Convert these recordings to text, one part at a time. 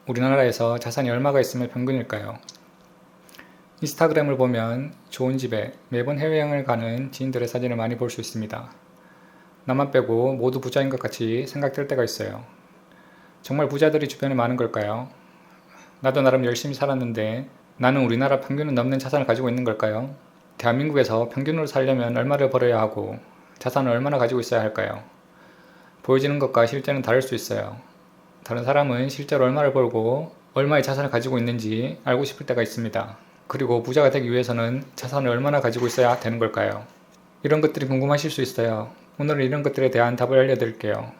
우리나라에서 자산이 얼마가 있으면 평균일까요? 인스타그램을 보면 좋은 집에 매번 해외여행을 가는 지인들의 사진을 많이 볼 수 있습니다. 나만 빼고 모두 부자인 것 같이 생각될 때가 있어요. 정말 부자들이 주변에 많은 걸까요? 나도 나름 열심히 살았는데 나는 우리나라 평균을 넘는 자산을 가지고 있는 걸까요? 대한민국에서 평균으로 살려면 얼마를 벌어야 하고 자산을 얼마나 가지고 있어야 할까요? 보여지는 것과 실제는 다를 수 있어요. 다른 사람은 실제로 얼마를 벌고 얼마의 자산을 가지고 있는지 알고 싶을 때가 있습니다. 그리고 부자가 되기 위해서는 자산을 얼마나 가지고 있어야 되는 걸까요? 이런 것들이 궁금하실 수 있어요. 오늘은 이런 것들에 대한 답을 알려드릴게요.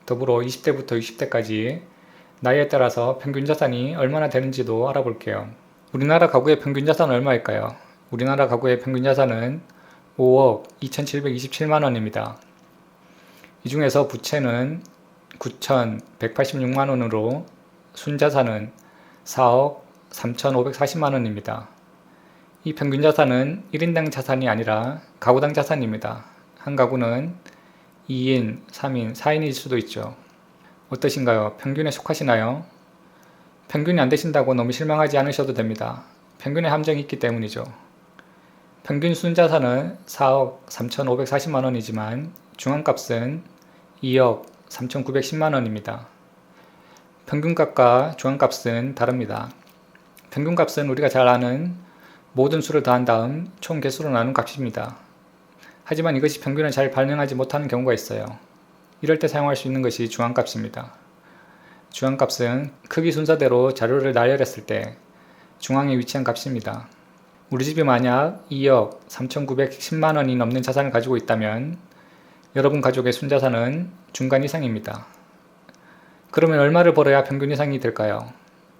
더불어 20대부터 60대까지 나이에 따라서 평균 자산이 얼마나 되는지도 알아볼게요. 우리나라 가구의 평균 자산은 얼마일까요? 우리나라 가구의 평균 자산은 5억 2,727만 원입니다. 이 중에서 부채는 9,186만 원으로 순자산은 4억 3,540만 원입니다. 이 평균 자산은 1인당 자산이 아니라 가구당 자산입니다. 한 가구는 2인, 3인, 4인일 수도 있죠. 어떠신가요? 평균에 속하시나요? 평균이 안 되신다고 너무 실망하지 않으셔도 됩니다. 평균에 함정이 있기 때문이죠. 평균 순자산은 4억 3,540만 원이지만 중앙값은 2억 3,910만 원입니다. 평균값과 중앙값은 다릅니다. 평균값은 우리가 잘 아는 모든 수를 더한 다음 총 개수로 나눈 값입니다. 하지만 이것이 평균을 잘 반영하지 못하는 경우가 있어요. 이럴 때 사용할 수 있는 것이 중앙값입니다. 중앙값은 크기 순서대로 자료를 나열했을 때 중앙에 위치한 값입니다. 우리 집이 만약 2억 3,910만 원이 넘는 자산을 가지고 있다면 여러분 가족의 순자산은 중간 이상입니다. 그러면 얼마를 벌어야 평균 이상이 될까요?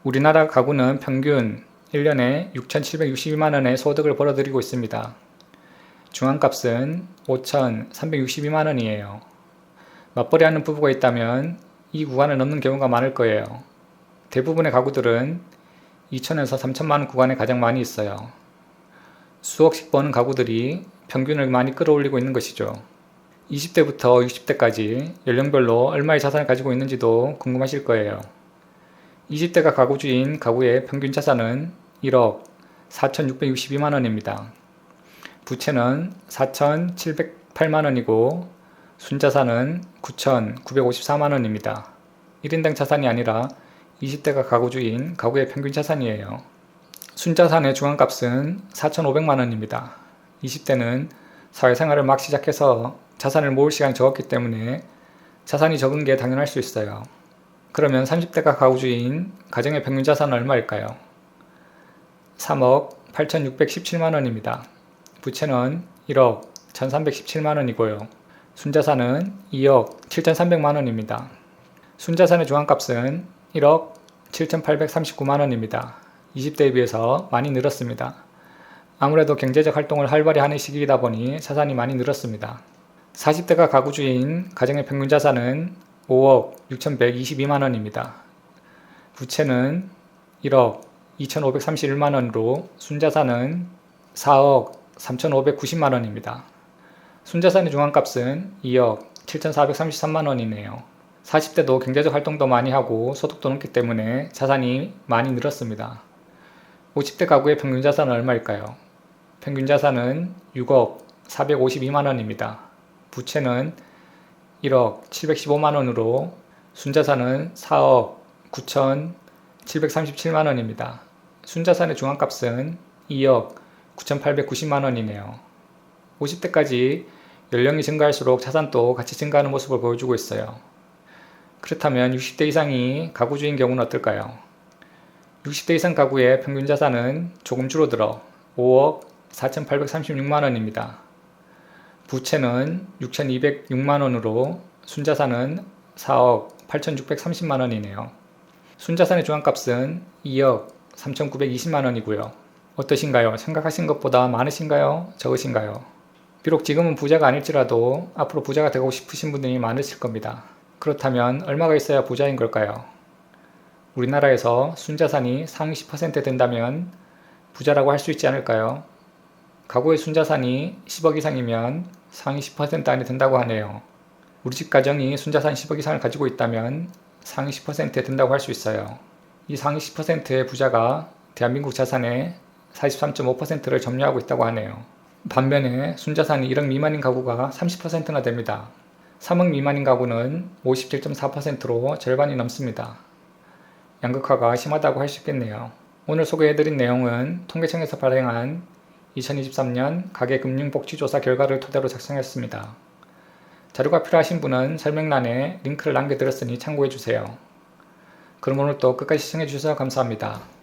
우리나라 가구는 평균 1년에 6,762만 원의 소득을 벌어들이고 있습니다. 중앙값은 5,362만 원이에요. 맞벌이하는 부부가 있다면 이 구간을 넘는 경우가 많을 거예요. 대부분의 가구들은 2천에서 3천만 원 구간에 가장 많이 있어요. 수억씩 버는 가구들이 평균을 많이 끌어올리고 있는 것이죠. 20대부터 60대까지 연령별로 얼마의 자산을 가지고 있는지도 궁금하실 거예요. 20대가 가구주인 가구의 평균 자산은 1억 4,662만 원입니다. 부채는 4,708만 원이고 순자산은 9,954만 원입니다. 1인당 자산이 아니라 20대가 가구주인 가구의 평균 자산이에요. 순자산의 중앙값은 4,500만 원입니다. 20대는 사회생활을 막 시작해서 자산을 모을 시간이 적었기 때문에 자산이 적은 게 당연할 수 있어요. 그러면 30대가 가구주인 가정의 평균 자산은 얼마일까요? 3억 8,617만 원입니다. 부채는 1억 1,317만 원이고요. 순자산은 2억 7,300만 원입니다. 순자산의 중앙값은 1억 7,839만 원입니다. 20대에 비해서 많이 늘었습니다. 아무래도 경제적 활동을 활발히 하는 시기이다 보니 자산이 많이 늘었습니다. 40대가 가구주인 가정의 평균 자산은 5억 6,122만 원입니다. 부채는 1억 2,531만 원으로 순자산은 4억 3,590만 원입니다. 순자산의 중앙값은 2억 7,433만 원이네요. 40대도 경제적 활동도 많이 하고 소득도 높기 때문에 자산이 많이 늘었습니다. 50대 가구의 평균 자산은 얼마일까요? 평균 자산은 6억 452만 원입니다. 부채는 1억 715만 원으로 순자산은 4억 9,737만 원입니다. 순자산의 중앙값은 2억 9,890만 원이네요. 50대까지 연령이 증가할수록 자산도 같이 증가하는 모습을 보여주고 있어요. 그렇다면 60대 이상이 가구주인 경우는 어떨까요? 60대 이상 가구의 평균 자산은 조금 줄어들어 5억 4,836만 원입니다. 부채는 6,206만 원으로 순자산은 4억 8,630만 원이네요. 순자산의 중앙값은 2억 3,920만 원이고요. 어떠신가요? 생각하신 것보다 많으신가요? 적으신가요? 비록 지금은 부자가 아닐지라도 앞으로 부자가 되고 싶으신 분들이 많으실 겁니다. 그렇다면 얼마가 있어야 부자인 걸까요? 우리나라에서 순자산이 상위 10% 된다면 부자라고 할 수 있지 않을까요? 가구의 순자산이 10억 이상이면 상위 10% 안에 든다고 하네요. 우리 집 가정이 순자산 10억 이상을 가지고 있다면 상위 10%에 든다고 할 수 있어요. 이 상위 10%의 부자가 대한민국 자산의 43.5%를 점유하고 있다고 하네요. 반면에 순자산이 1억 미만인 가구가 30%나 됩니다. 3억 미만인 가구는 57.4%로 절반이 넘습니다. 양극화가 심하다고 할 수 있겠네요. 오늘 소개해드린 내용은 통계청에서 발행한 2023년 가계금융복지조사 결과를 토대로 작성했습니다. 자료가 필요하신 분은 설명란에 링크를 남겨드렸으니 참고해주세요. 그럼 오늘도 끝까지 시청해주셔서 감사합니다.